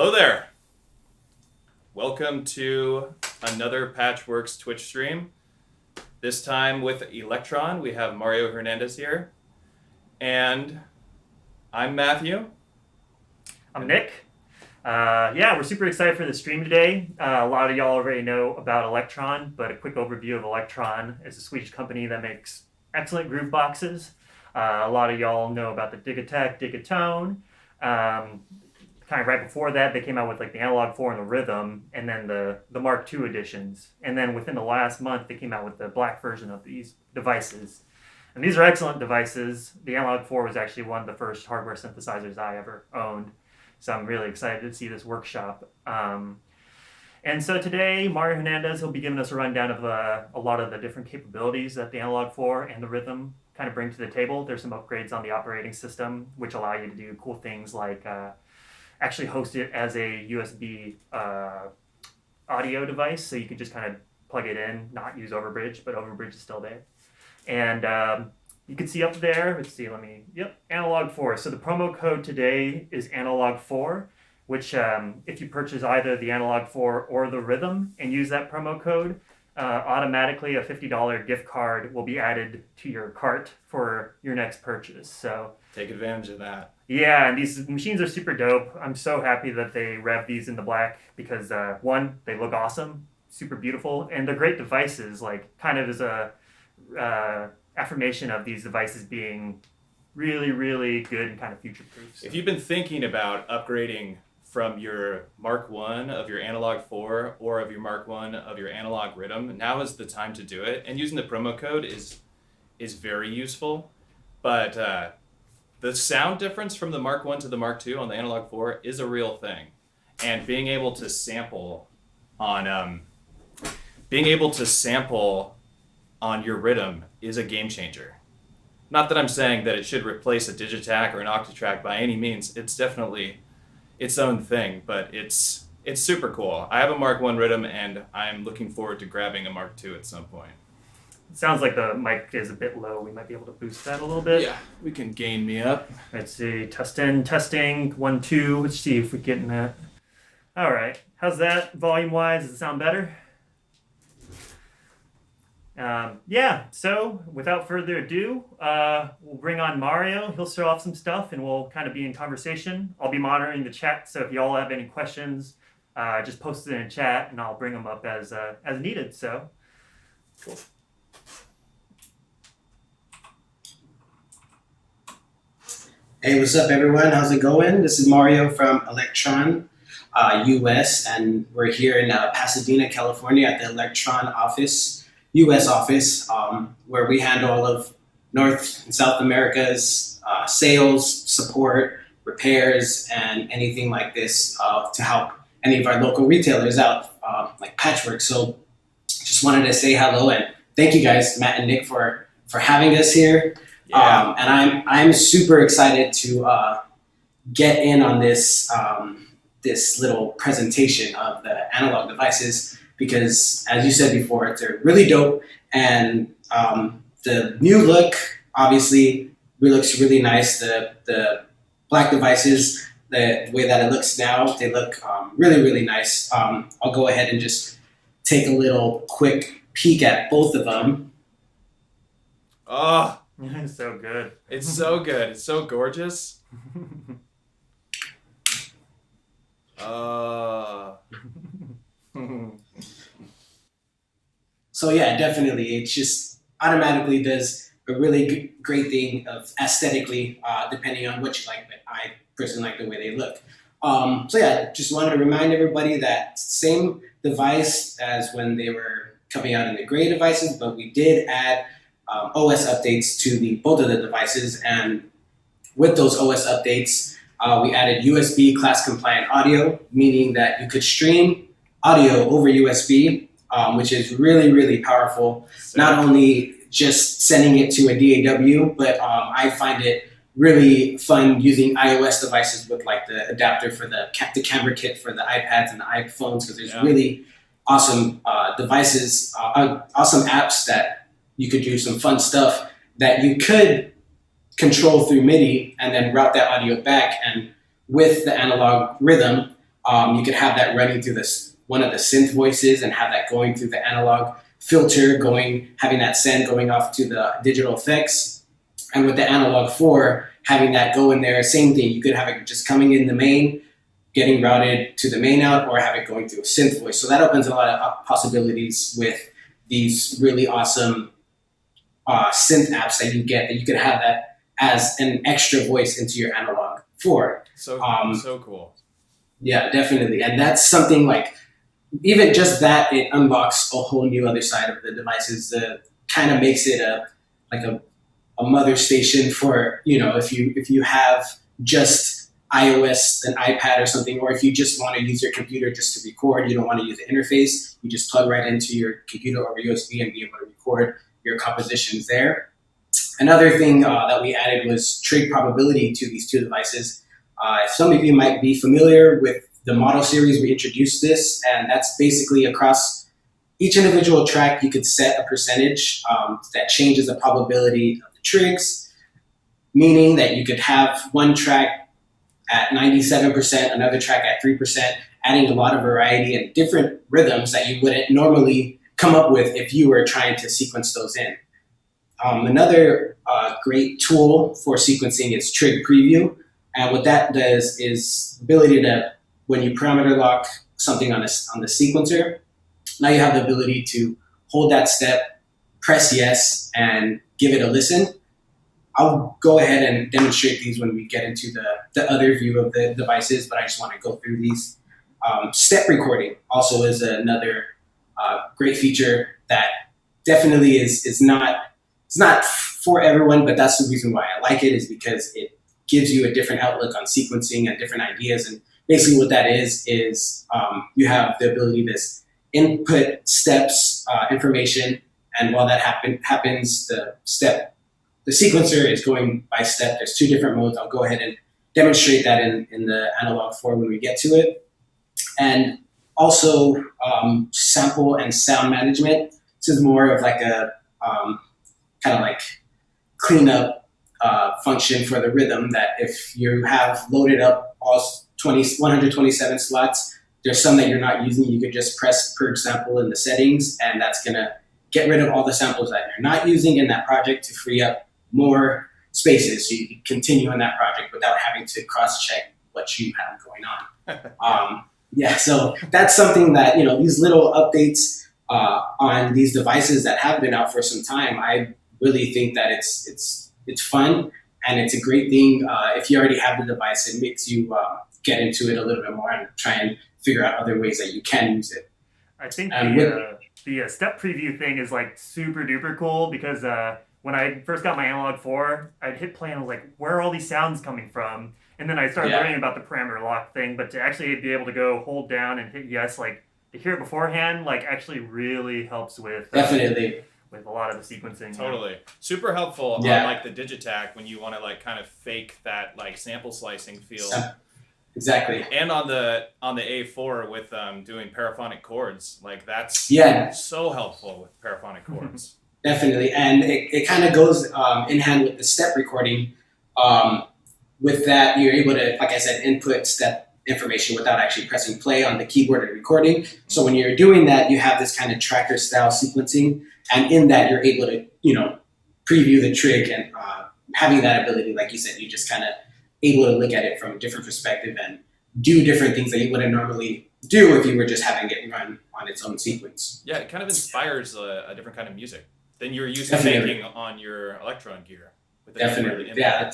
Hello there. Welcome to another Patchwerks Twitch stream. This time with Elektron. We have Mario Hernandez here. And I'm Matthew. I'm Nick. We're super excited for the stream today. A lot of y'all already know about Elektron, but a quick overview of Elektron is a Swedish company that makes excellent groove boxes. A lot of y'all know about the Digitech, Digatone. Kind of right before that, they came out with like the Analog 4 and the Rytm, and then the Mark II editions. And then within the last month, they came out with the black version of these devices. And these are excellent devices. The Analog 4 was actually one of the first hardware synthesizers I ever owned. So I'm really excited to see this workshop. And so today, Mario Hernandez will be giving us a rundown of a lot of the different capabilities that the Analog 4 and the Rytm kind of bring to the table. There's some upgrades on the operating system, which allow you to do cool things like actually host it as a USB audio device. So you can just kind of plug it in, not use Overbridge, but Overbridge is still there. And you can see up there, Analog 4. So the promo code today is Analog 4, which if you purchase either the Analog 4 or the Rytm and use that promo code, automatically a $50 gift card will be added to your cart for your next purchase. So take advantage of that. Yeah, and these machines are super dope. I'm so happy that they rev these into black because one, they look awesome, super beautiful, and they're great devices. Like kind of as a affirmation of these devices being really, really good and kind of future-proof. So. If you've been thinking about upgrading from your Mark I of your Analog 4 or of your Mark I of your Analog Rytm, now is the time to do it. And using the promo code is very useful. But the sound difference from the Mark I to the Mark II on the Analog 4 is a real thing. And being able to sample on your Rytm is a game changer. Not that I'm saying that it should replace a Digitac or an Octatrack by any means. It's definitely its own thing, but it's super cool. I have a Mark I Rytm, and I'm looking forward to grabbing a Mark II at some point. It sounds like the mic is a bit low. We might be able to boost that a little bit. Yeah, we can gain me up. Let's see, testing, 1, 2. Let's see if we're getting that. All right, how's that volume-wise? Does it sound better? So without further ado, we'll bring on Mario. He'll show off some stuff and we'll kind of be in conversation. I'll be monitoring the chat, so if y'all have any questions, just post it in chat and I'll bring them up as needed. So, cool. Hey, what's up, everyone? How's it going? This is Mario from Elektron, US, and we're here in Pasadena, California at the Elektron office. U.S. office, where we handle all of North and South America's sales, support, repairs, and anything like this to help any of our local retailers out, like Patchwerks. So just wanted to say hello and thank you guys, Matt and Nick, for having us here. Yeah. And I'm super excited to get in on this this little presentation of the analog devices. Because, as you said before, they're really dope, and the new look obviously looks really nice. The black devices, the way that it looks now, they look really, really nice. I'll go ahead and just take a little quick peek at both of them. Oh, it's so good. It's so good. It's so gorgeous. So yeah, definitely. It just automatically does a really great thing of aesthetically, depending on what you like, but I personally like the way they look. So yeah, just wanted to remind everybody that same device as when they were coming out in the gray devices, but we did add OS updates to both of the devices, and with those OS updates, we added USB class compliant audio, meaning that you could stream audio over USB, which is really, really powerful. Not only just sending it to a DAW, but I find it really fun using iOS devices with like the adapter for the camera kit for the iPads and the iPhones, because there's really awesome devices, awesome apps that you could do some fun stuff that you could control through Midi and then route that audio back. And with the analog Rytm, You could have that running through one of the synth voices and have that going through the analog filter, having that send going off to the digital effects. And with the analog 4, having that go in there, same thing. You could have it just coming in the main, getting routed to the main out, or have it going through a synth voice. So that opens a lot of possibilities with these really awesome synth apps that you get, that you could have that as an extra voice into your analog 4. So cool. Yeah, definitely. And that's something like, even just that, it unlocks a whole new other side of the devices. That kind of makes it a mother station for, if you have just iOS, an iPad or something, or if you just want to use your computer just to record, you don't want to use the interface, you just plug right into your computer over USB and be able to record your compositions there. Another thing that we added was Trig Probability to these 2 devices. Some of you might be familiar with the model series. We introduced this, and that's basically across each individual track, you could set a percentage that changes the probability of the trigs, meaning that you could have one track at 97%, another track at 3%, adding a lot of variety and different rhythms that you wouldn't normally come up with if you were trying to sequence those in. Another great tool for sequencing is Trig Preview. And what that does is ability to, when you parameter lock something on the sequencer, now you have the ability to hold that step, press yes, and give it a listen. I'll go ahead and demonstrate these when we get into the other view of the devices, but I just want to go through these. Step recording also is another great feature that definitely is not, it's not for everyone, but that's the reason why I like it, is because it gives you a different outlook on sequencing and different ideas. And basically what that is you have the ability to input steps, information, and while that happens, the sequencer is going by step. There's 2 different modes. I'll go ahead and demonstrate that in the analog 4 when we get to it. And also sample and sound management. This is more of like a kind of like cleanup function for the rhythm, that if you have loaded up all 127 slots, there's some that you're not using, you could just press purge sample in the settings, and that's going to get rid of all the samples that you're not using in that project to free up more spaces, so you can continue on that project without having to cross-check what you have going on. Yeah, so that's something that, these little updates on these devices that have been out for some time, I really think that it's fun, and it's a great thing. If you already have the device, it makes you get into it a little bit more and try and figure out other ways that you can use it. I think the step preview thing is like super duper cool, because when I first got my analog 4, I'd hit play and I was like, where are all these sounds coming from? And then I started learning about the parameter lock thing, but to actually be able to go hold down and hit yes, like to hear it beforehand, like actually really helps with definitely with a lot of the sequencing. Totally. Super helpful on like the Digitac when you want to like kind of fake that like sample slicing feel. Exactly. And on the A4 with doing paraphonic chords, like that's so helpful with paraphonic chords. Definitely. And it kind of goes in hand with the step recording. With that, you're able to, like I said, input step information without actually pressing play on the keyboard and recording. So when you're doing that, you have this kind of tracker style sequencing. And in that, you're able to, preview the trig, and having that ability, like you said, you just kind of able to look at it from a different perspective and do different things that you wouldn't normally do if you were just having it run on its own sequence. Yeah, it kind of inspires a different kind of music than you're used to making on your Elektron gear. Definitely, yeah.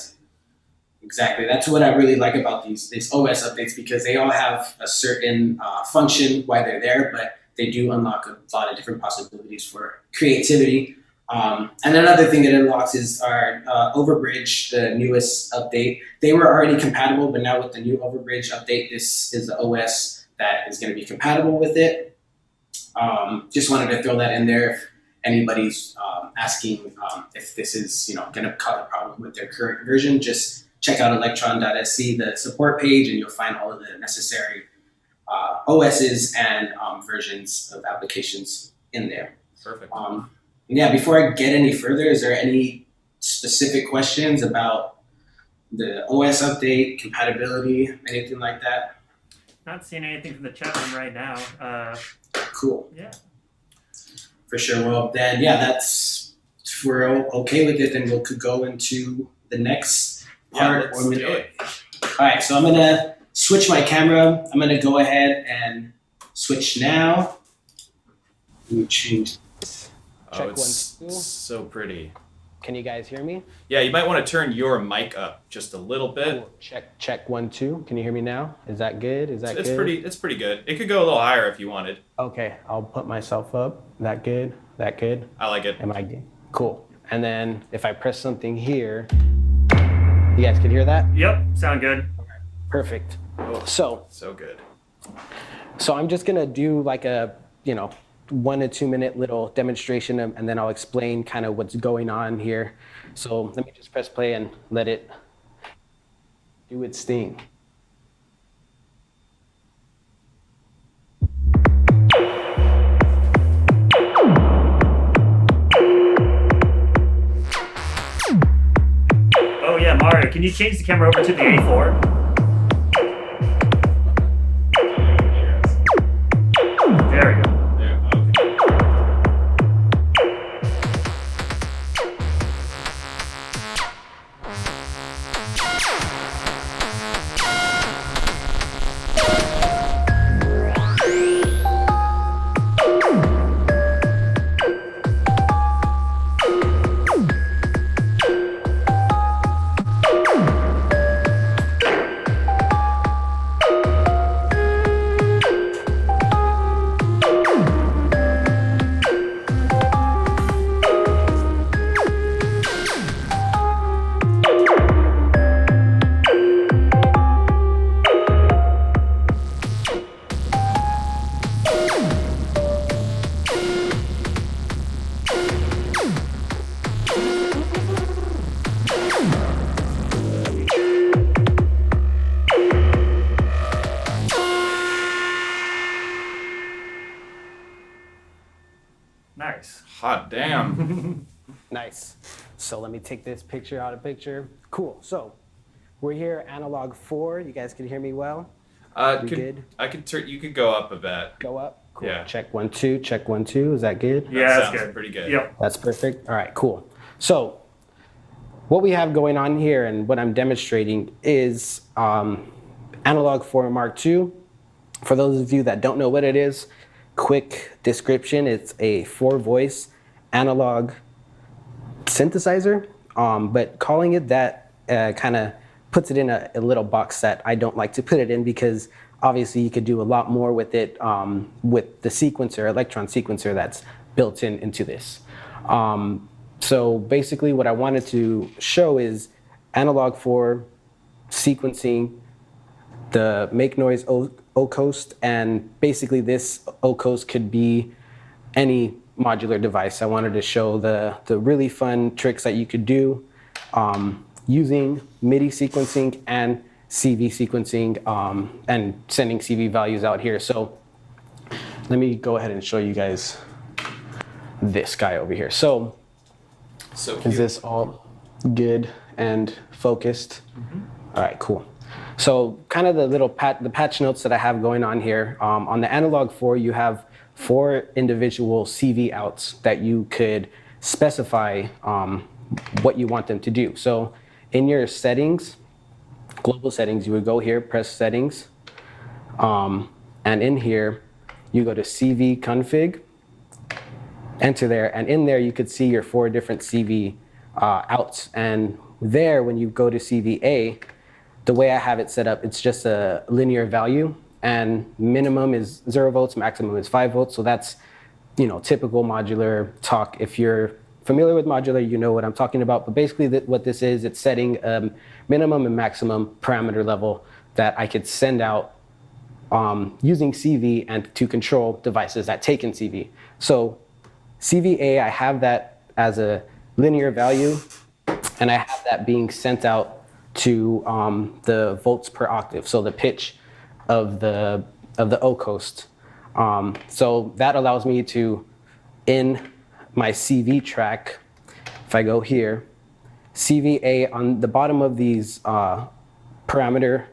Exactly. That's what I really like about these OS updates, because they all have a certain function why they're there, but they do unlock a lot of different possibilities for creativity. And another thing that unlocks is our Overbridge, the newest update. They were already compatible, but now with the new Overbridge update, this is the OS that is going to be compatible with it. Just wanted to throw that in there if anybody's asking if this is going to cause a problem with their current version. Just check out elektron.sc, the support page, and you'll find all of the necessary OSs and versions of applications in there. Perfect. Yeah, before I get any further, is there any specific questions about the OS update, compatibility, anything like that? Not seeing anything from the chat room right now. Cool. Yeah. For sure. Well, then, yeah, that's, if we're okay with it, then we could go into the next part. Let's do it. All right, so I'm going to switch my camera. I'm going to go ahead and switch now. Let me change. Check it's 1, 2. so pretty. Can you guys hear me? Yeah, you might want to turn your mic up just a little bit. Cool. Check 1, 2. Can you hear me now? Is that good? Is that good? It's pretty good. It could go a little higher if you wanted. Okay, I'll put myself up. That good? That good? I like it. Am I good? Cool. And then if I press something here, you guys can hear that? Yep, sound good. Perfect. Oh, So good. So I'm just gonna do like a, 1 to 2 minute little demonstration, and then I'll explain kind of what's going on here. So let me just press play and let it do its thing. Oh yeah, Mario, can you change the camera over to the A4? There we go. Yeah, okay. Nice. Hot damn. Nice. So let me take this picture out of picture. Cool. So we're here, analog 4. You guys can hear me well? You good? You could go up a bit. Go up? Cool. Yeah. Check 1, 2. Check 1, 2. Is that good? Yeah, That that's sounds good. pretty good. Yep. That's perfect. All right, cool. So what we have going on here and what I'm demonstrating is Analog 4 Mark II. For those of you that don't know what it is, quick description, it's a 4-voice analog synthesizer, but calling it that kind of puts it in a little box that I don't like to put it in, because obviously you could do a lot more with it with the sequencer, Elektron sequencer that's built into this. So basically what I wanted to show is analog 4 sequencing, the make noise O-coast, and basically this O-coast could be any modular device. I wanted to show the really fun tricks that you could do using MIDI sequencing and CV sequencing and sending CV values out here. So let me go ahead and show you guys this guy over here. So is this all good and focused? Mm-hmm. All right, cool. So kind of the patch notes that I have going on here. On the analog 4, you have 4 individual CV outs that you could specify what you want them to do. So in your settings, global settings, you would go here, press settings, and in here, you go to CV config, enter there, and in there you could see your 4 different CV outs. And there, when you go to CVA, the way I have it set up, it's just a linear value, and minimum is 0 volts, maximum is 5 volts. So that's, typical modular talk. If you're familiar with modular, you know what I'm talking about. But basically what this is, it's setting minimum and maximum parameter level that I could send out using CV and to control devices that take in CV. So CVA, I have that as a linear value, and I have that being sent out to the volts per octave, so the pitch of the O-coast. So that allows me to, in my CV track, if I go here, CVA on the bottom of these parameter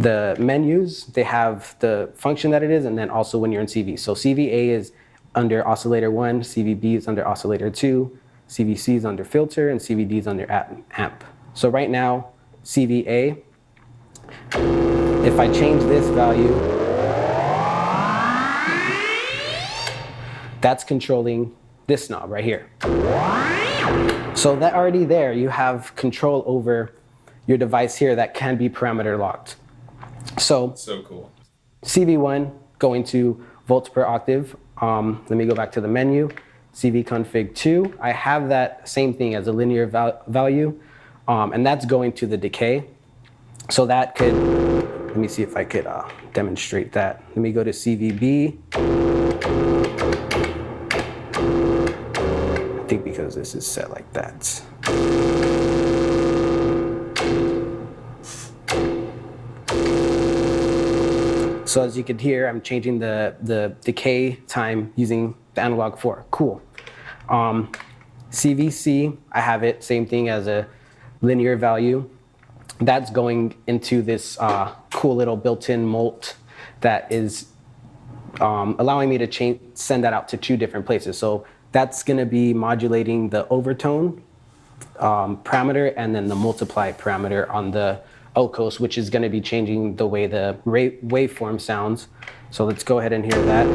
the menus, they have the function that it is, and then also when you're in CV. So CVA is under oscillator 1, CVB is under oscillator 2, CVC is under filter, and CVD is under amp. So right now, CVA, if I change this value, that's controlling this knob right here. So that already there, you have control over your device here that can be parameter locked. So cool. CV1 going to volts per octave. Let me go back to the menu. CV config 2. I have that same thing as a linear value, and that's going to the decay. So that could, let me see if I could demonstrate that. Let me go to CVB. I think because this is set like that. So as you could hear, I'm changing the decay time using the analog 4. Cool. CVC, I have it, same thing as a linear value. That's going into this cool little built-in mult that is allowing me to send that out to 2 different places. So that's going to be modulating the overtone parameter and then the multiply parameter on the OCOS, which is going to be changing the way the waveform sounds. So let's go ahead and hear that.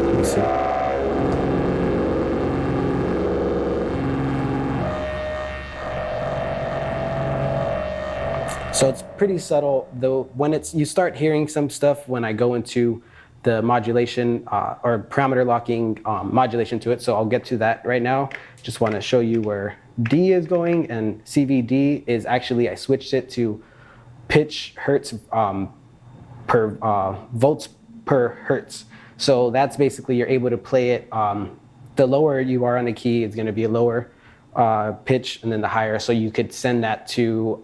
Let me see. So it's pretty subtle, though. When you start hearing some stuff when I go into the modulation or parameter locking modulation to it. So I'll get to that right now. Just want to show you where D is going, and CVD is actually, I switched it to pitch hertz per volts per hertz. So that's basically, you're able to play it. The lower you are on the key, it's going to be a lower pitch, and then the higher. So you could send that to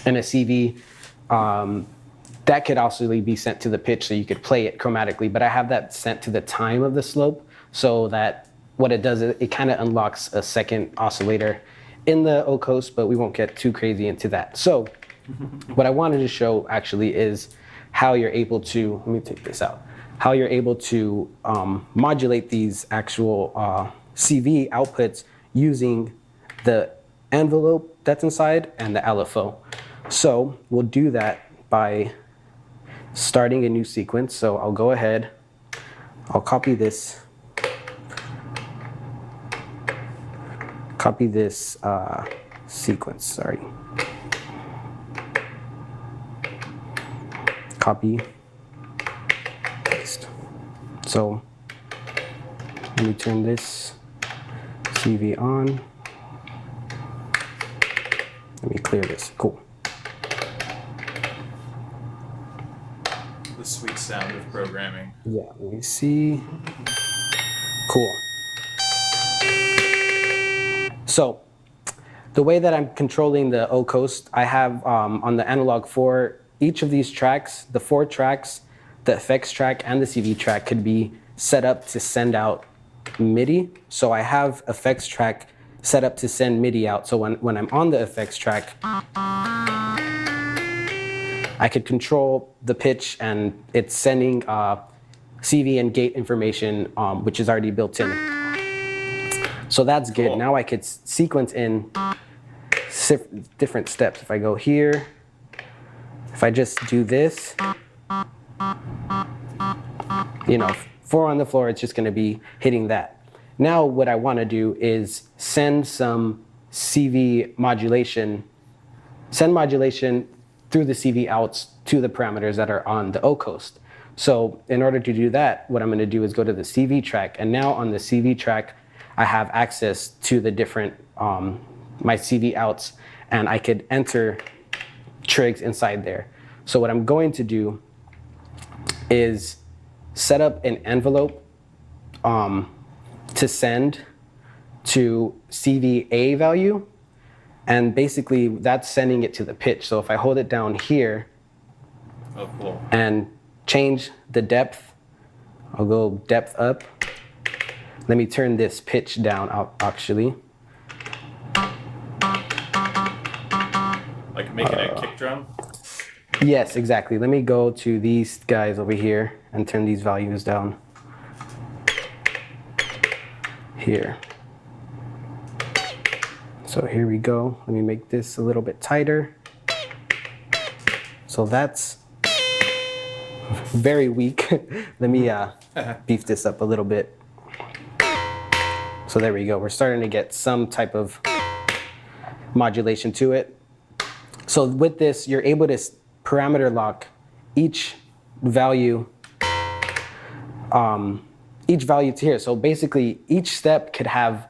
in a CV. That could also be sent to the pitch, so you could play it chromatically. But I have that sent to the time of the slope, so that what it does is it kind of unlocks a second oscillator in the OCOS, but we won't get too crazy into that. So what I wanted to show actually is how you're able to, let me take this out, how you're able to modulate these actual CV outputs using the envelope that's inside and the LFO. So we'll do that by starting a new sequence. So I'll go ahead, I'll copy this sequence, sorry. Copy, paste. So let me turn this CV on. Let me clear this, cool. The sweet sound of programming. Yeah, let me see. Cool. So the way that I'm controlling the OCOS, I have on the analog 4, each of these tracks, the 4 tracks, the effects track and the CV track could be set up to send out MIDI. So I have effects track set up to send MIDI out. So when I'm on the effects track, I could control the pitch, and it's sending CV and gate information, which is already built in. So that's good. Cool. Now I could sequence in different steps. If I go here, if I just do this, 4 on the floor, it's just going to be hitting that. Now what I want to do is send some CV modulation, through the CV outs to the parameters that are on the OCOS. So in order to do that, what I'm going to do is go to the CV track. And now on the CV track, I have access to the different, my CV outs, and I could enter trigs inside there. So what I'm going to do is set up an envelope to send to CVA value. And basically, that's sending it to the pitch. So if I hold it down here and change the depth, I'll go depth up. Let me turn this pitch down actually. Like making a kick drum? Yes, exactly. Let me go to these guys over here and turn these values down. Here. So here we go. Let me make this a little bit tighter. So that's very weak. Let me beef this up a little bit. So there we go. We're starting to get some type of modulation to it. So with this, you're able to parameter lock each value to here. So basically, each step could have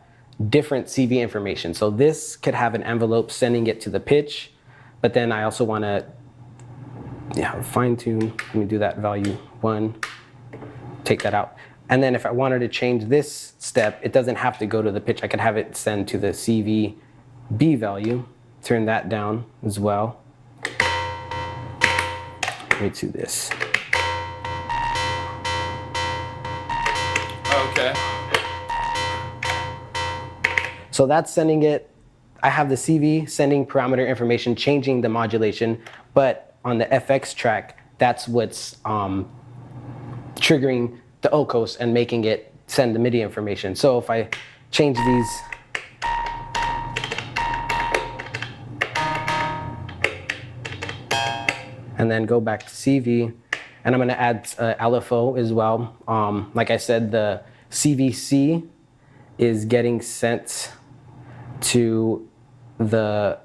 different CV information. So this could have an envelope sending it to the pitch, but then I also want to fine tune. Let me do that value 1, take that out. And then if I wanted to change this step, it doesn't have to go to the pitch. I could have it send to the CVB value, turn that down as well. Let me do this. Okay. So that's sending it. I have the CV sending parameter information, changing the modulation, but on the FX track, that's what's triggering the OCOS and making it send the Midi information. So if I change these, and then go back to CV, and I'm going to add LFO as well. Like I said, the CVC is getting sent to the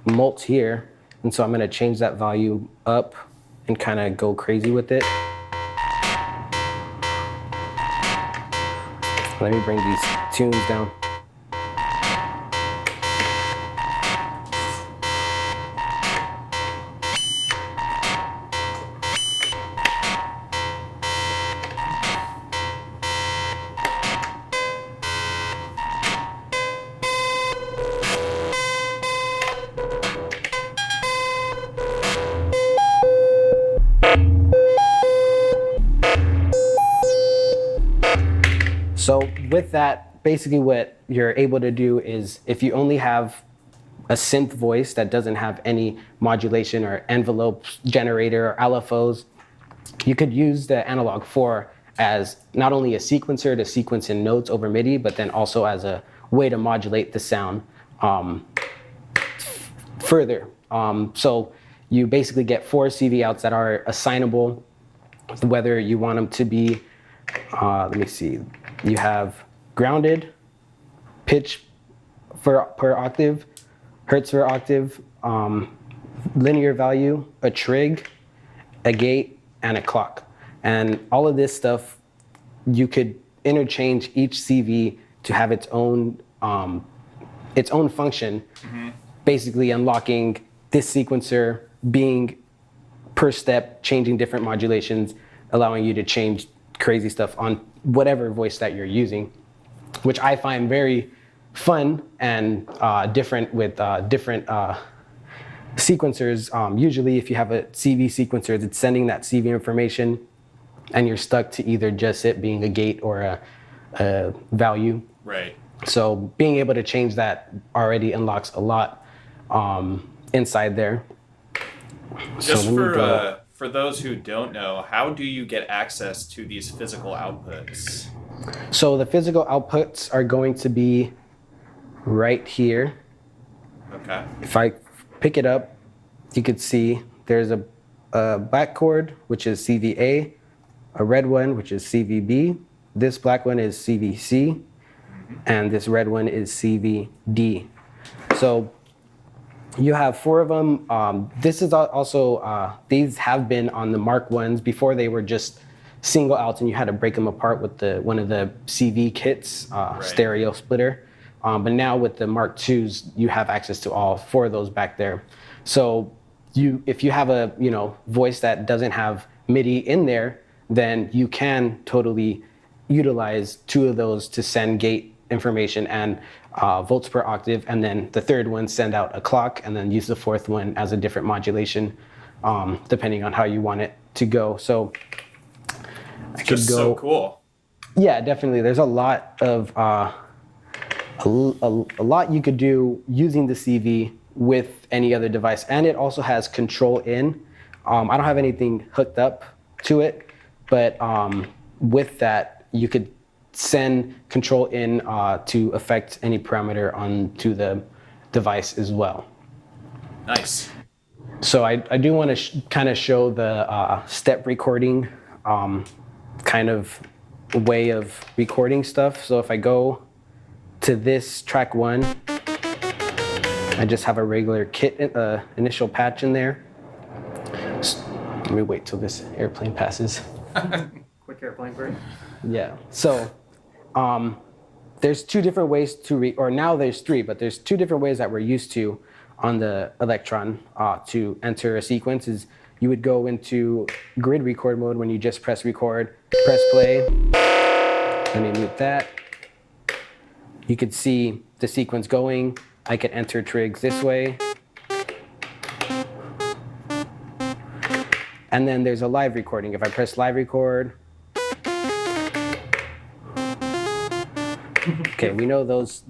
mult here, and so I'm going to change that value up and kind of go crazy with it. Let me bring these tunes down. So with that, basically what you're able to do is if you only have a synth voice that doesn't have any modulation or envelope generator or LFOs, you could use the analog 4 as not only a sequencer to sequence in notes over MIDI, but then also as a way to modulate the sound further. So you basically get 4 CV outs that are assignable, whether you want them to be, let me see, you have grounded, pitch per octave, hertz per octave, linear value, a trig, a gate, and a clock. And all of this stuff, you could interchange each CV to have its own function, basically unlocking this sequencer being per step, changing different modulations, allowing you to change crazy stuff on whatever voice that you're using, which I find very fun and different with different sequencers. Usually if you have a CV sequencer, it's sending that CV information and you're stuck to either just it being a gate or a value. Right. So being able to change that already unlocks a lot inside there. Just for those who don't know, how do you get access to these physical outputs? So the physical outputs are going to be right here. Okay. If I pick it up, you could see there's a black chord, which is CVA, a red one, which is CVB. This black one is CVC, and this red one is CVD. So you have 4 of them. This is also, these have been on the Mark 1s. Before they were just single outs and you had to break them apart with one of the CV kits, Right. stereo splitter. But now with the Mark 2s, you have access to all 4 of those back there. So if you have a voice that doesn't have MIDI in there, then you can totally utilize 2 of those to send gate information and volts per octave, and then the third one send out a clock, and then use the 4th one as a different modulation, depending on how you want it to go. So I could Just go. so cool. Yeah, definitely. There's a lot of a lot you could do using the CV with any other device, and it also has control in I don't have anything hooked up to it, but with that, you could send control in to affect any parameter onto the device as well. Nice. So I do want to kind of show the step recording kind of way of recording stuff. So if I go to this track 1, I just have a regular kit initial patch in there. So, let me wait till this airplane passes. Quick airplane break. Yeah. So there's 2 different ways to or now there's 3, but there's 2 different ways that we're used to on the Elektron to enter a sequence. Is you would go into grid record mode when you just press record, press play. Let me mute that. You could see the sequence going. I could enter trigs this way. And then there's a live recording. If I press live record, okay, we know those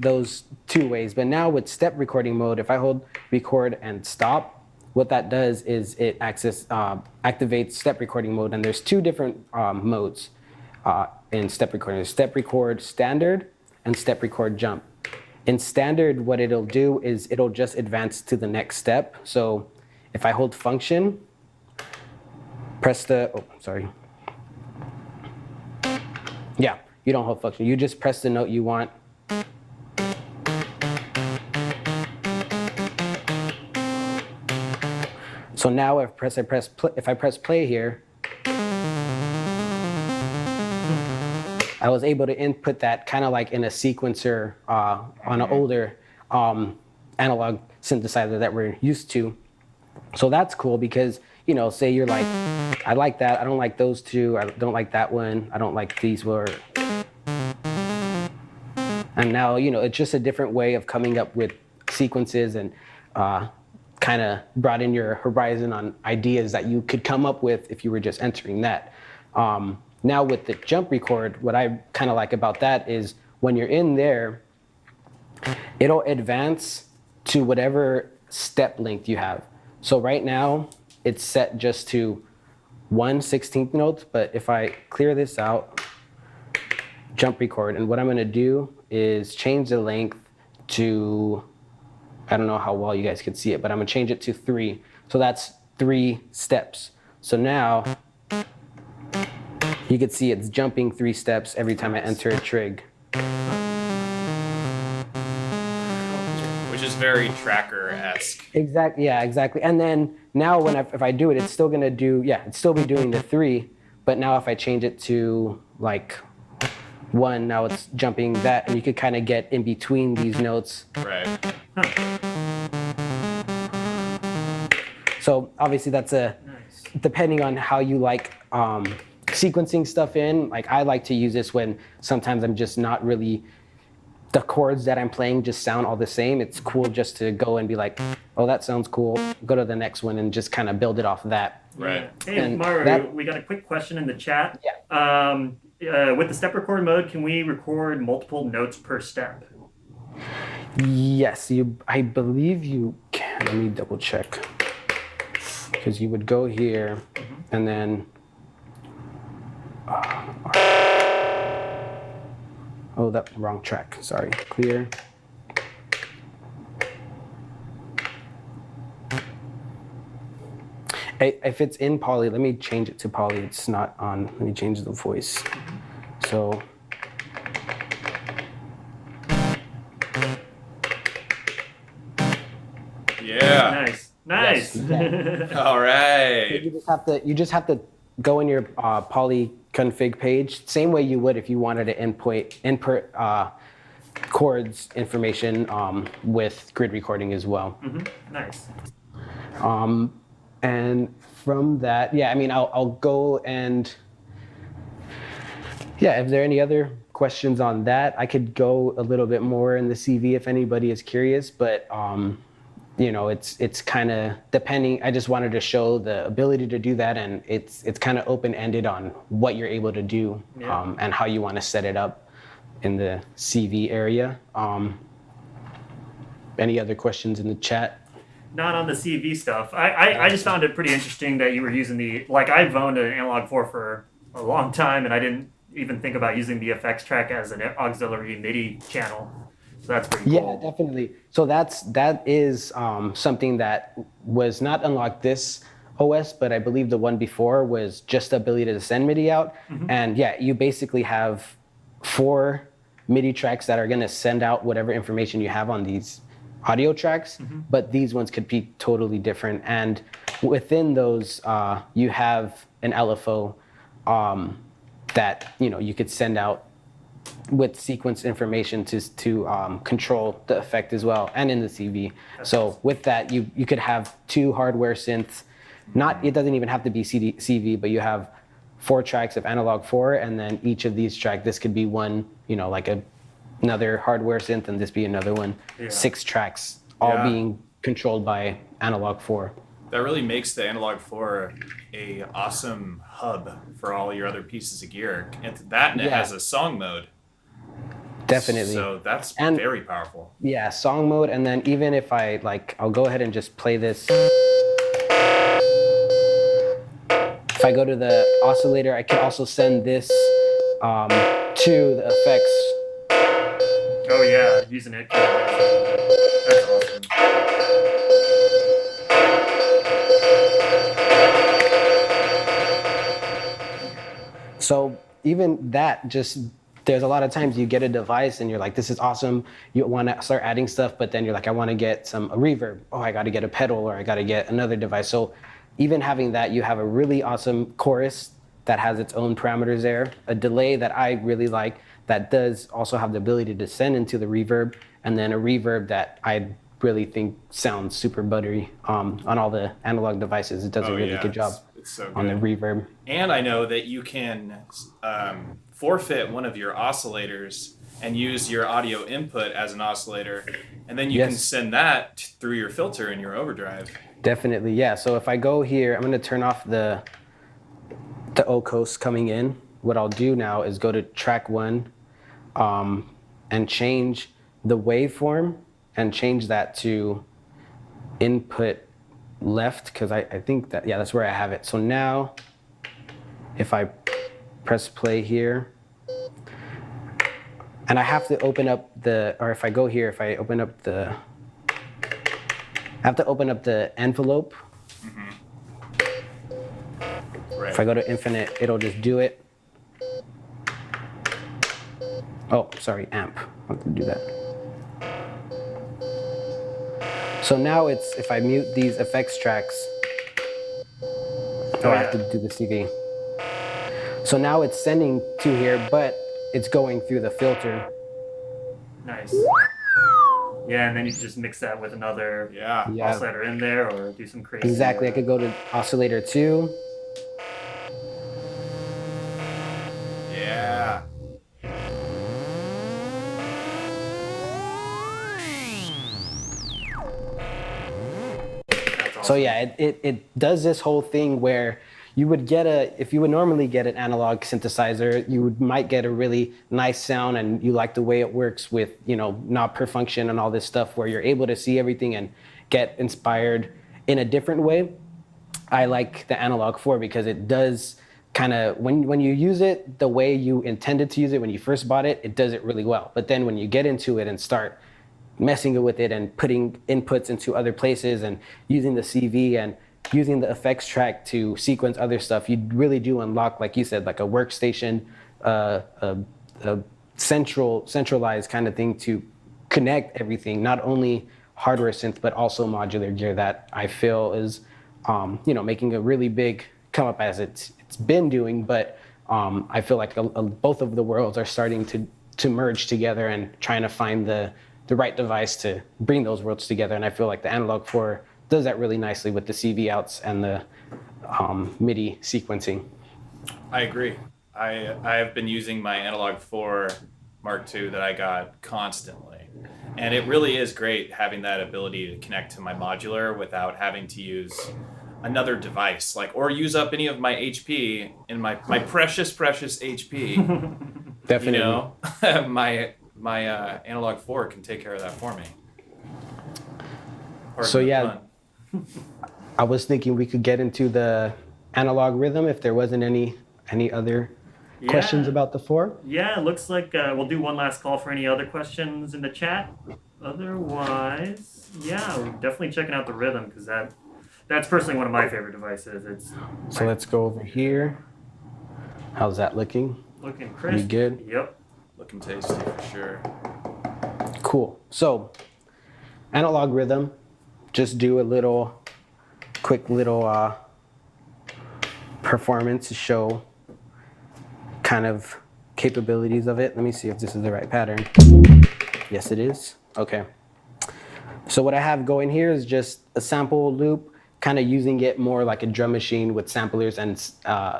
2 ways. But now with step recording mode, if I hold record and stop, what that does is it activates step recording mode. And there's 2 different modes in step recording. There's step record standard and step record jump. In standard, what it'll do is it'll just advance to the next step. So if I hold function, press yeah, you don't hold function. You just press the note you want. So now if I press play here, I was able to input that kind of like in a sequencer on an older analog synthesizer that we're used to. So that's cool because, you know, say you're like, I like that, I don't like those 2, I don't like that one, I don't like these words. And now, you know, it's just a different way of coming up with sequences and kind of brought in your horizon on ideas that you could come up with if you were just entering that. Now with the jump record, what I kind of like about that is when you're in there, it'll advance to whatever step length you have. So right now, it's set just to 1/16 note, but if I clear this out, jump record, and what I'm gonna do is change the length to, I don't know how well you guys can see it, but I'm gonna change it to 3. So that's 3 steps. So now, you can see it's jumping 3 steps every time I enter a trig. Which is very tracker-esque. Exactly. Yeah, exactly. And then now if I do it, it's still gonna do, yeah, it's still be doing the 3, but now if I change it to like 1, now it's jumping that, and you could kind of get in between these notes. Right. So obviously that's depending on how you like sequencing stuff in. Like I like to use this when sometimes I'm just not really, the chords that I'm playing just sound all the same. It's cool just to go and be like, oh, that sounds cool. Go to the next one and just kind of build it off of that. Right. Hey, And Mario, we got a quick question in the chat. Yeah. With the step record mode, can we record multiple notes per step? Yes, I believe you can. Let me double check. Because you would go here and then, oh, that wrong track. Sorry. Clear. If it's in poly, let me change it to poly. It's not on. Let me change the voice. So. Yeah. Nice. Yes. All right. You just have to go in your poly config page, same way you would if you wanted to input chords information with grid recording as well. Nice. And from that, yeah, I mean, I'll go and, yeah, if there are any other questions on that, I could go a little bit more in the CV if anybody is curious, but you know, it's kind of depending. I just wanted to show the ability to do that, and it's kind of open-ended on what you're able to do and how you want to set it up in the CV area. Any other questions in the chat? not on the CV stuff. I just found it pretty interesting that you were using I've owned an analog 4 for a long time, and I didn't even think about using the effects track as an auxiliary MIDI channel. So that's pretty cool. Yeah, definitely. So that is something that was not unlocked this OS, but I believe the one before was just the ability to send MIDI out. Mm-hmm. And yeah, you basically have 4 MIDI tracks that are going to send out whatever information you have on these audio tracks, but these ones could be totally different. And within those, you have an LFO that you could send out with sequence information to control the effect as well, and in the CV. So with that, you could have 2 hardware synths. It doesn't even have to be CV, but you have 4 tracks of analog 4, and then each of these tracks, this could be one, like another hardware synth, and this be another one. Yeah. 6 tracks, all being controlled by analog 4. That really makes the analog 4 a awesome hub for all your other pieces of gear. And it has a song mode. Definitely. So that's very powerful. Yeah, song mode, and then even if I'll go ahead and just play this. If I go to the oscillator, I can also send this to the effects. Oh yeah, using it. That's awesome. So even that, there's a lot of times you get a device and you're like, this is awesome. You want to start adding stuff, but then you're like, I want to get a reverb. Oh, I got to get a pedal, or I got to get another device. So even having that, you have a really awesome chorus that has its own parameters there, a delay that I really like that does also have the ability to send into the reverb, and then a reverb that I really think sounds super buttery on all the analog devices. It does a really good job it's so good on the reverb. And I know that you can forfeit one of your oscillators and use your audio input as an oscillator, and then you can send that through your filter in your overdrive. Definitely, yeah. So if I go here, I'm going to turn off the OCOS coming in. What I'll do now is go to track 1 and change the waveform and change that to input left, because I think that's where I have it. So now if I press play here, and I have to open up if I go here, if I open up I have to open up the envelope. Right. If I go to infinite, it'll just do it. Oh, sorry, amp. I have to do that. So now if I mute these effects tracks, I have to do the CV. So now it's sending to here, but it's going through the filter. Nice. Yeah, and then you can just mix that with another oscillator in there, or do some crazy. Exactly. I could go to oscillator 2. Yeah. That's awesome. So yeah, it does this whole thing where you would if you would normally get an analog synthesizer, you might get a really nice sound, and you like the way it works with, knob per function and all this stuff, where you're able to see everything and get inspired in a different way. I like the analog 4 because it does kind of, when you use it the way you intended to use it when you first bought it, it does it really well. But then when you get into it and start messing with it and putting inputs into other places and using the CV and using the effects track to sequence other stuff, you really do unlock, like you said, like a workstation, a centralized kind of thing to connect everything, not only hardware synth, but also modular gear, that I feel is, making a really big come up, as it's been doing. But I feel like both of the worlds are starting to merge together and trying to find the right device to bring those worlds together. And I feel like the Analog 4 does that really nicely with the CV outs and the MIDI sequencing. I agree. I have been using my Analog 4 Mark II that I got constantly. And it really is great having that ability to connect to my modular without having to use another device, or use up any of my HP in my precious HP. Definitely. My Analog 4 can take care of that for me. So yeah, I was thinking we could get into the analog rhythm if there wasn't any other questions about the 4. Yeah, it looks like we'll do one last call for any other questions in the chat. Otherwise, yeah, we're definitely checking out the rhythm because that's personally one of my favorite devices. So let's go over here. How's that looking? Looking crisp. Pretty good. Yep. Looking tasty for sure. Cool. So analog rhythm, just do a quick little performance to show kind of capabilities of it. Let me see if this is the right pattern. Yes, it is. Okay. So what I have going here is just a sample loop, kind of using it more like a drum machine with samplers and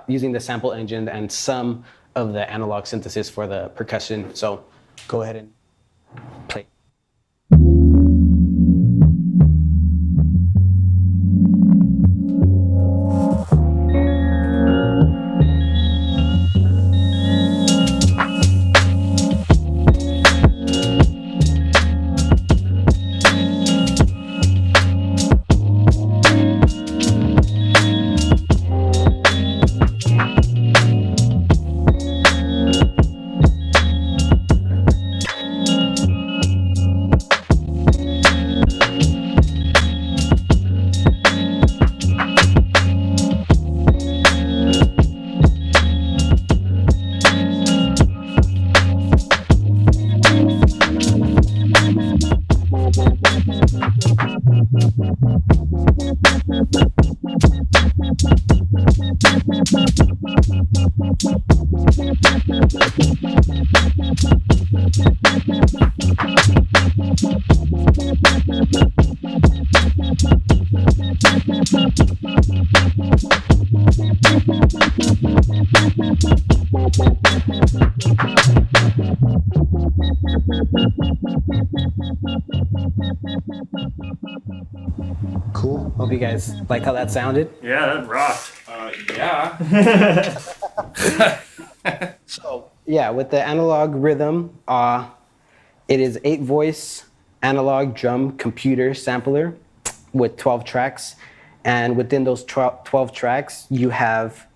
using the sample engine and some of the analog synthesis for the percussion. So go ahead and play. Cool. Hope you guys like how that sounded. Yeah, that rocked. Yeah. So yeah, with the analog rhythm, it is 8-voice analog drum computer sampler with 12 tracks. And within those 12 tracks, you have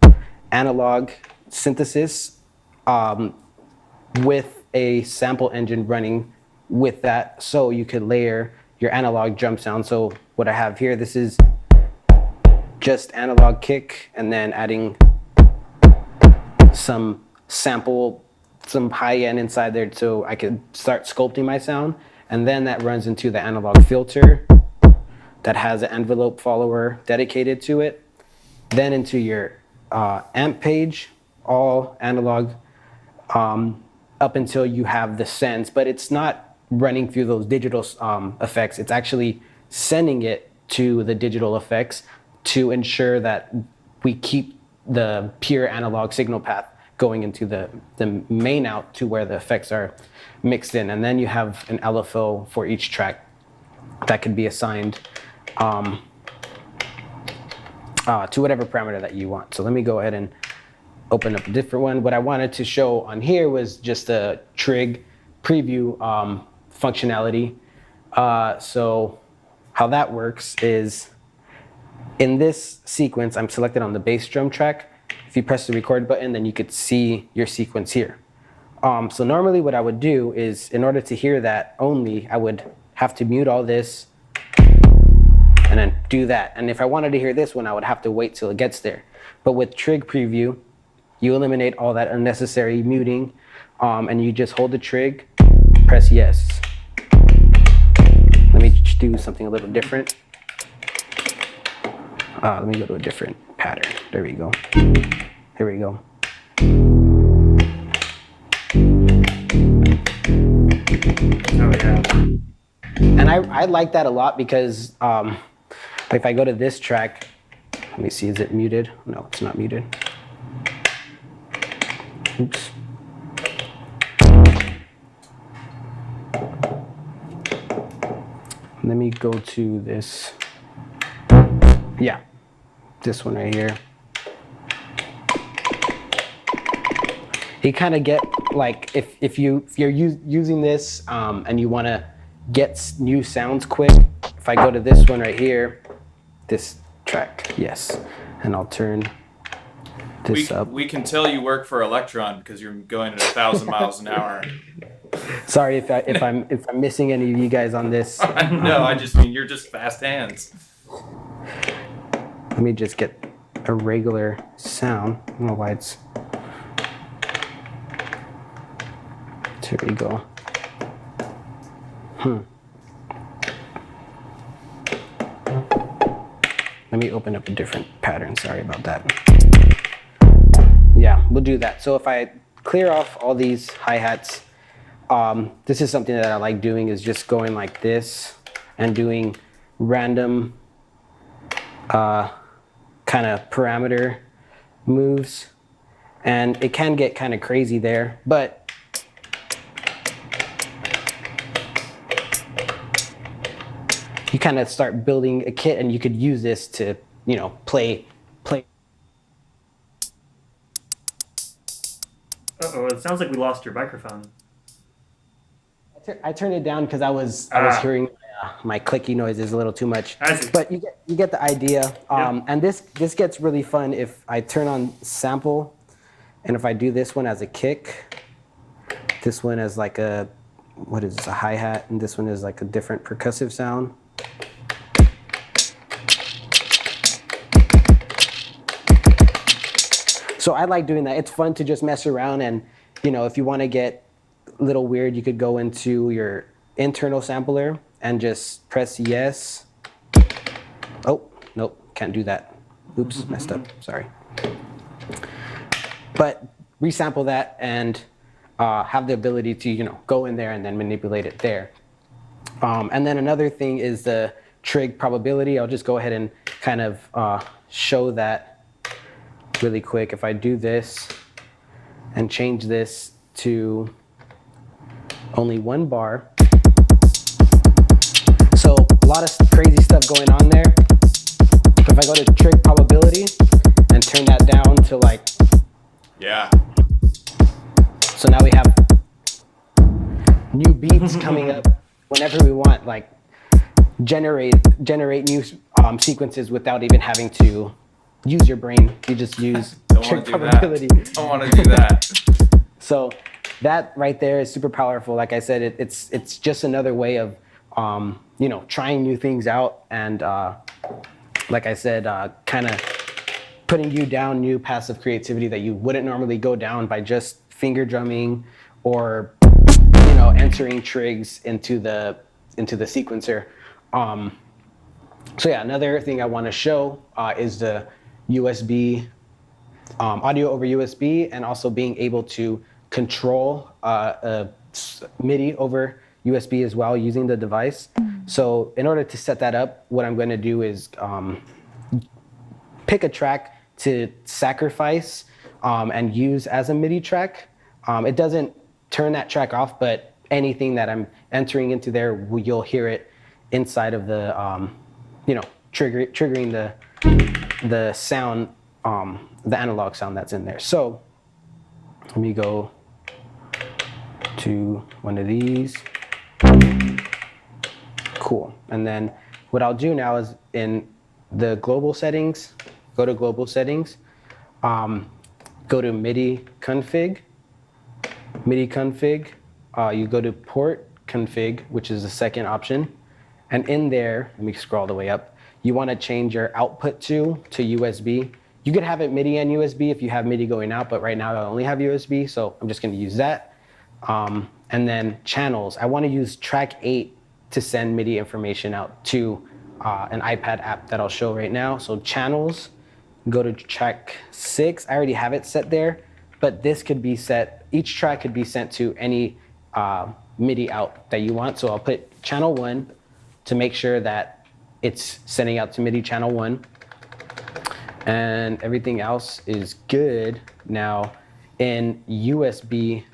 analog synthesis with a sample engine running with that. So you could layer your analog drum sound. So what I have here, this is just analog kick and then adding some sample, some high end inside there so I could start sculpting my sound. And then that runs into the analog filter that has an envelope follower dedicated to it. Then into your amp page, all analog up until you have the sends, but it's not running through those digital effects. It's actually sending it to the digital effects to ensure that we keep the pure analog signal path going into the main out to where the effects are mixed in. And then you have an LFO for each track that could be assigned to whatever parameter that you want. So let me go ahead and open up a different one. What I wanted to show on here was just a Trig Preview functionality. So how that works is in this sequence, I'm selected on the bass drum track. If you press the record button, then you could see your sequence here. So normally what I would do is, in order to hear that only, I would have to mute all this and then do that. And if I wanted to hear this one, I would have to wait till it gets there. But with Trig Preview, you eliminate all that unnecessary muting, and you just hold the trig, press yes. Let me do something a little different. Let me go to a different pattern. There we go. Here we go. Oh yeah. And I like that a lot because if I go to this track, let me see, is it muted? No, it's not muted. Oops. Let me go to this. Yeah, this one right here. You kind of get like if you're using this and you want to get new sounds quick. If I go to this one right here, this track, yes. And I'll turn this up. We can tell you work for Elektron because you're going at 1,000 miles an hour. Sorry if I'm missing any of you guys on this. No, I just mean you're just fast hands. Let me just get a regular sound. I don't know why it's. There we go. Let me open up a different pattern. Sorry about that. Yeah, we'll do that. So if I clear off all these hi-hats, this is something that I like doing, is just going like this and doing random kind of parameter moves. And it can get kind of crazy there, but you kind of start building a kit, and you could use this to, you know, play. Uh-oh, it sounds like we lost your microphone. I turned it down because I was hearing my clicky noises a little too much. I see. But you get the idea. And this gets really fun if I turn on sample, and if I do this one as a kick, this one as like a, what is this, a hi-hat, and this one is like a different percussive sound. So I like doing that. It's fun to just mess around, and you know, if you want to get a little weird, you could go into your internal sampler and just press yes. Oh, nope, can't do that. Oops, messed up, sorry. But resample that and have the ability to, you know, go in there and then manipulate it there. And then another thing is the trig probability. I'll just go ahead and kind of show that really quick. If I do this and change this to only 1 bar. So a lot of crazy stuff going on there. If I go to trig probability and turn that down to like, Yeah. so now we have new beats coming up whenever we want, like generate new sequences without even having to use your brain. You just use trig probability. Don't want to do that. So that right there is super powerful. Like I said, it's just another way of you know, trying new things out, and like I said, kind of putting you down new paths of creativity that you wouldn't normally go down by just finger drumming or, you know, entering trigs into the sequencer. So yeah, another thing I want to show is the USB audio over USB, and also being able to control a MIDI over USB as well using the device. So in order to set that up, what I'm going to do is pick a track to sacrifice and use as a MIDI track. It doesn't turn that track off, but anything that I'm entering into there, you'll hear it inside of the, you know, triggering the sound, the analog sound that's in there. So let me go to one of these. Cool. And then what I'll do now is in the global settings, go to global settings, go to MIDI config, you go to port config, which is the second option. And in there, let me scroll all the way up. You want to change your output to USB. You could have it MIDI and USB if you have MIDI going out, but right now I only have USB, so I'm just going to use that. And then channels. I want to use track 8 to send MIDI information out to an iPad app that I'll show right now. So channels, go to track 6. I already have it set there, but this could be set, each track could be sent to any MIDI out that you want. So I'll put channel 1 to make sure that it's sending out to MIDI channel 1. And everything else is good. Now in USB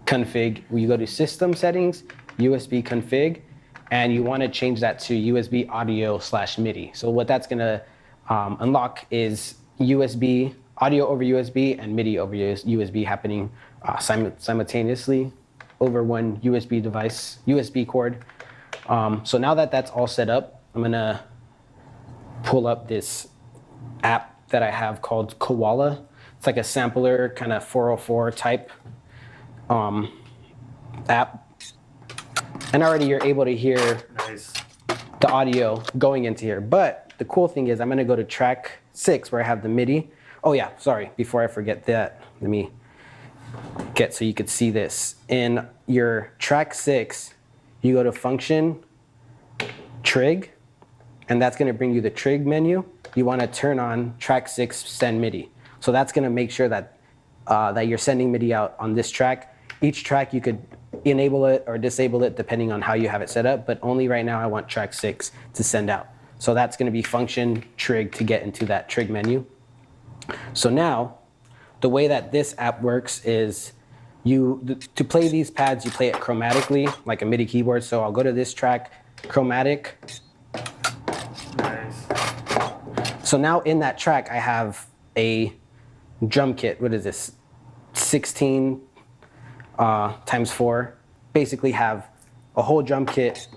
config, you go to system settings, USB config, and you want to change that to USB audio / MIDI. So what that's going to unlock is USB, audio over USB, and MIDI over USB happening simultaneously over one USB device, USB cord. So now that that's all set up, I'm going to pull up this app that I have called Koala. It's like a sampler kind of 404 type app. And already you're able to hear Nice. the audio going into here. But the cool thing is I'm going to go to track 6 where I have the MIDI. Oh yeah, sorry, before I forget that, let me get so you could see this. In your track 6, you go to function, Trig, and that's going to bring you the Trig menu. You want to turn on track 6 send MIDI. So that's going to make sure that that you're sending MIDI out on this track. Each track you could enable it or disable it depending on how you have it set up, but only right now I want track 6 to send out. So that's going to be function Trig to get into that Trig menu. So now the way that this app works is to play these pads, you play it chromatically like a MIDI keyboard. So I'll go to this track, chromatic. Nice. So now in that track I have a drum kit. What is this? 16 times 4. Basically have a whole drum kit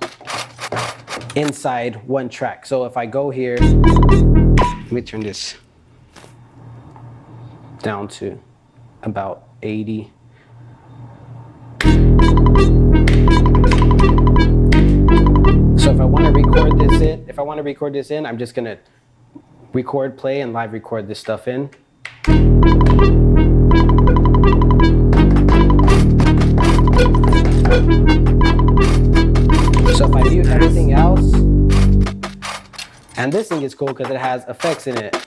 inside one track. So if I go here, let me turn this down to about 80. So if I want to record this in, I'm just gonna record, play, and live record this stuff in. So if I mute everything else, and this thing is cool because it has effects in it.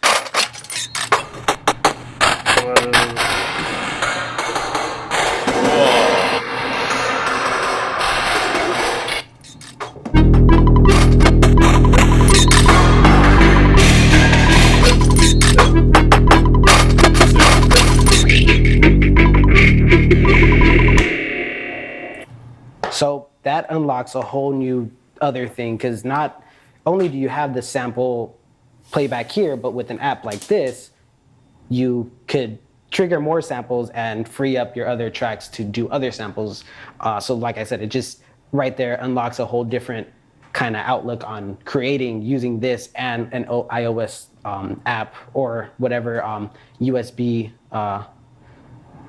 So that unlocks a whole new other thing, because not only do you have the sample playback here, but with an app like this, you could trigger more samples and free up your other tracks to do other samples. So like I said, it just right there unlocks a whole different kind of outlook on creating using this and an iOS app or whatever USB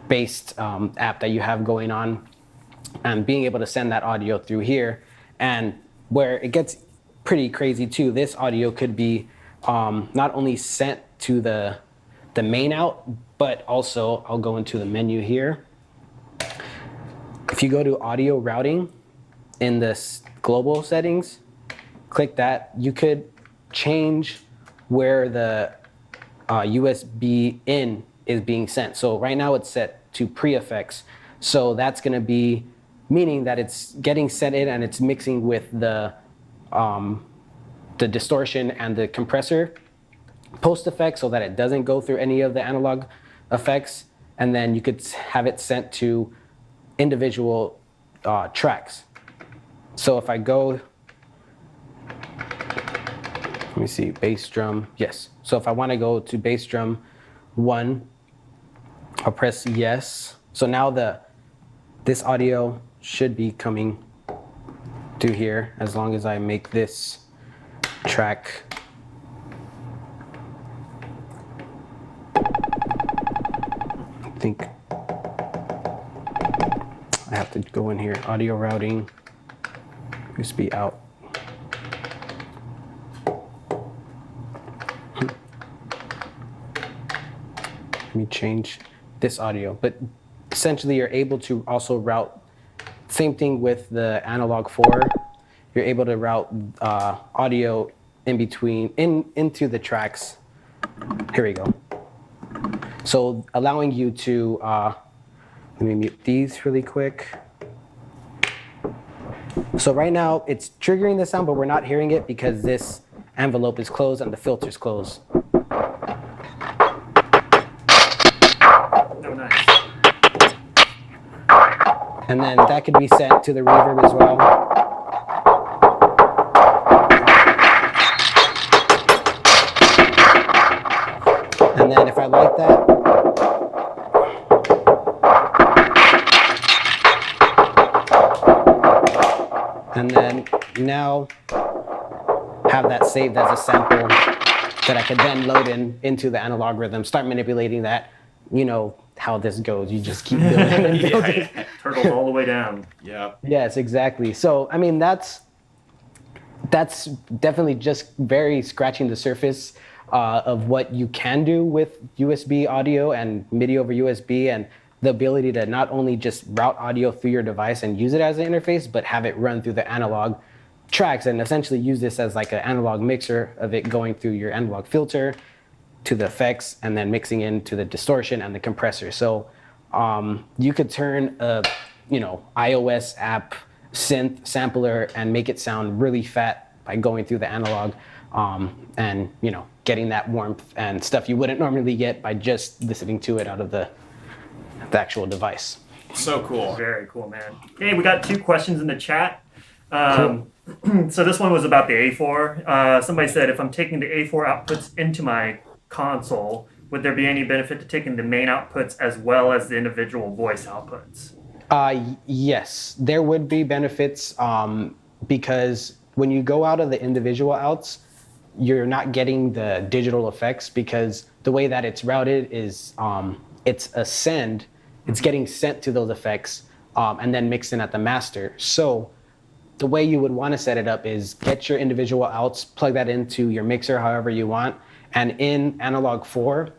based app that you have going on, and being able to send that audio through here. And where it gets pretty crazy too, this audio could be not only sent to the main out, but also I'll go into the menu here. If you go to audio routing in this global settings, click that, you could change where the USB in is being sent. So right now it's set to pre-effects. So that's gonna be meaning that it's getting sent in and it's mixing with the distortion and the compressor post effect so that it doesn't go through any of the analog effects. And then you could have it sent to individual tracks. So if I go, let me see, bass drum, yes. So if I want to go to bass drum 1, I'll press yes. So now this audio should be coming through here as long as I make this track I think I have to go in here, audio routing, USB out. Let me change this audio, but essentially you're able to also route, same thing with the analog 4, you're able to route audio in between, into the tracks. Here we go. So allowing you to, let me mute these really quick. So right now it's triggering the sound, but we're not hearing it because this envelope is closed and the filter's closed. Oh, nice. And then that could be sent to the reverb as well. And then if I like that, and then now have that saved as a sample that I could then load into the analog rhythm, start manipulating that. You know how this goes. You just keep building and building. Yeah. Turtles all the way down. Yeah. Yes, exactly. So, I mean, that's definitely just very scratching the surface of what you can do with USB audio and MIDI over USB, and the ability to not only just route audio through your device and use it as an interface, but have it run through the analog tracks and essentially use this as like an analog mixer of it going through your analog filter to the effects and then mixing into the distortion and the compressor. So you could turn a iOS app synth sampler and make it sound really fat by going through the analog and getting that warmth and stuff you wouldn't normally get by just listening to it out of the actual device. So cool. Very cool, man. Hey, we got 2 questions in the chat. Cool. So this one was about the A4. Somebody said, if I'm taking the A4 outputs into my console, would there be any benefit to taking the main outputs as well as the individual voice outputs? Yes, there would be benefits because when you go out of the individual outs, you're not getting the digital effects because the way that it's routed is it's a send, it's getting sent to those effects and then mixed in at the master. So the way you would want to set it up is get your individual outs, plug that into your mixer however you want, and in Analog 4,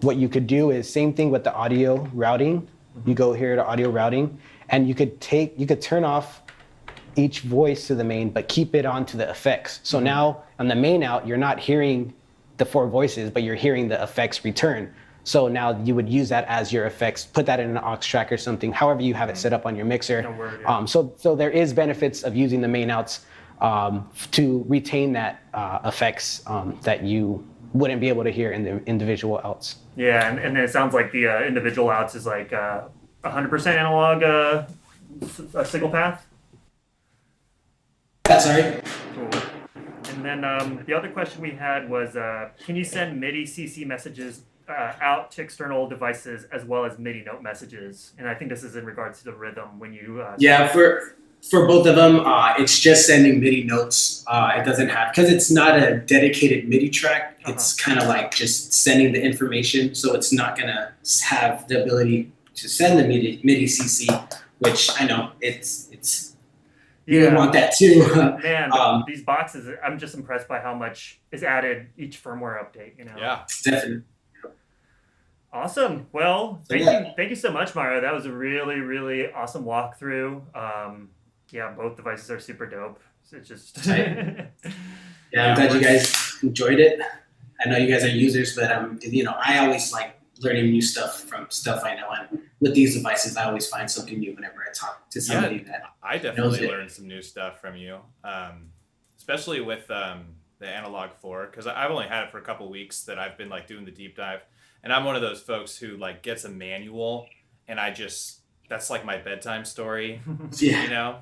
what you could do is same thing with the audio routing. You go here to audio routing, and you could turn off each voice to the main, but keep it onto the effects. So now on the main out, you're not hearing the 4 voices, but you're hearing the effects return. So now you would use that as your effects, put that in an aux track or something, however you have it set up on your mixer. No word, yeah. So there is benefits of using the main outs to retain that effects that you wouldn't be able to hear in the individual outs. Yeah, and then it sounds like the individual outs is like 100% analog signal path. Sorry. Cool. And then the other question we had was, can you send MIDI CC messages out to external devices as well as MIDI note messages? And I think this is in regards to the rhythm when you... Yeah, for both of them, it's just sending MIDI notes. It doesn't have, because it's not a dedicated MIDI track, it's kind of like just sending the information. So it's not going to have the ability to send the MIDI CC, which I know it's you would want that too. Man, these boxes, I'm just impressed by how much is added each firmware update, Yeah. Definitely. Awesome. Well, thank you so much, Mario. That was a really, really awesome walkthrough. Yeah, both devices are super dope. It's just Yeah, I'm glad you guys enjoyed it. I know you guys are users, but I always like learning new stuff from stuff I know, and with these devices, I always find something new whenever I talk to somebody that I definitely learned some new stuff from you, especially with the Analog 4, because I've only had it for a couple weeks that I've been like doing the deep dive, and I'm one of those folks who like gets a manual, and that's like my bedtime story. Yeah.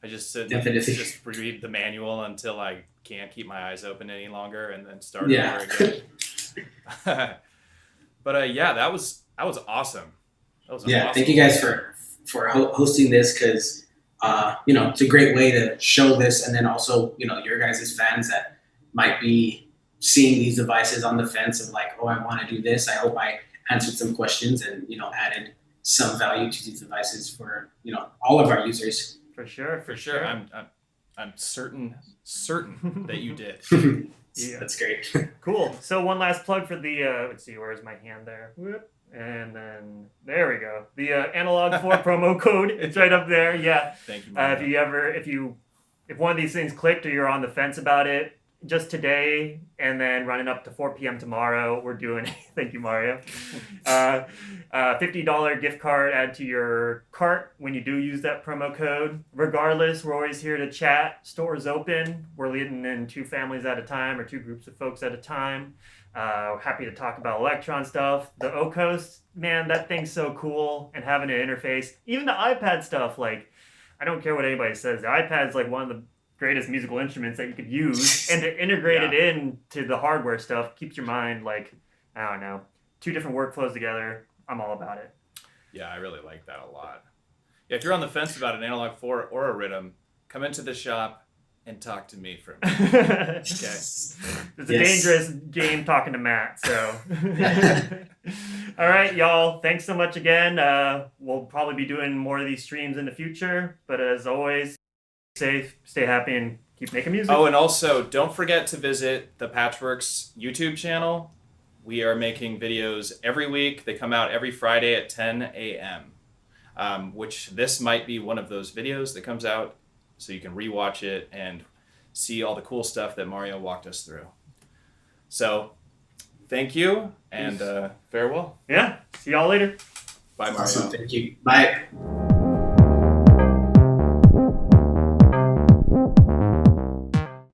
I just sit Definitely. and just read the manual until I can't keep my eyes open any longer, and then start over again. But yeah, that was awesome. That was awesome. Thank you guys for hosting this, because it's a great way to show this, and then also your guys' fans that might be seeing these devices on the fence of like, oh, I want to do this. I hope I answered some questions and added some value to these devices for all of our users. For sure. I'm certain that you did. Yeah. That's great. Cool. So one last plug for the, let's see, where's my hand there? Whoop. And then, there we go. The Analog 4 promo code, it's right up there. Yeah. Thank you. If one of these things clicked or you're on the fence about it, just today and then running up to 4 p.m. tomorrow, we're doing, thank you, Mario, $50 gift card add to your cart when you do use that promo code. Regardless, we're always here to chat. Store's open. We're leading in 2 families at a time or 2 groups of folks at a time. Happy to talk about Elektron stuff. The OCOS, man, that thing's so cool. And having an interface, even the iPad stuff, like, I don't care what anybody says. The iPad's like one of the greatest musical instruments that you could use, and to integrate it into the hardware stuff keeps your mind like, I don't know, 2 different workflows together. I'm all about it. Yeah, I really like that a lot. Yeah, if you're on the fence about an Analog 4 or a Rytm, come into the shop, and talk to me for a minute. It's a dangerous game talking to Matt. So, all right, y'all. Thanks so much again. We'll probably be doing more of these streams in the future. But as always, stay safe, stay happy, and keep making music. Oh, and also don't forget to visit the Patchwerks YouTube channel. We are making videos every week. They come out every Friday at 10 a.m., which this might be one of those videos that comes out, so you can rewatch it and see all the cool stuff that Mario walked us through. So, thank you, and farewell. Yeah, see y'all later. Bye, Mario. Awesome, thank you. Bye.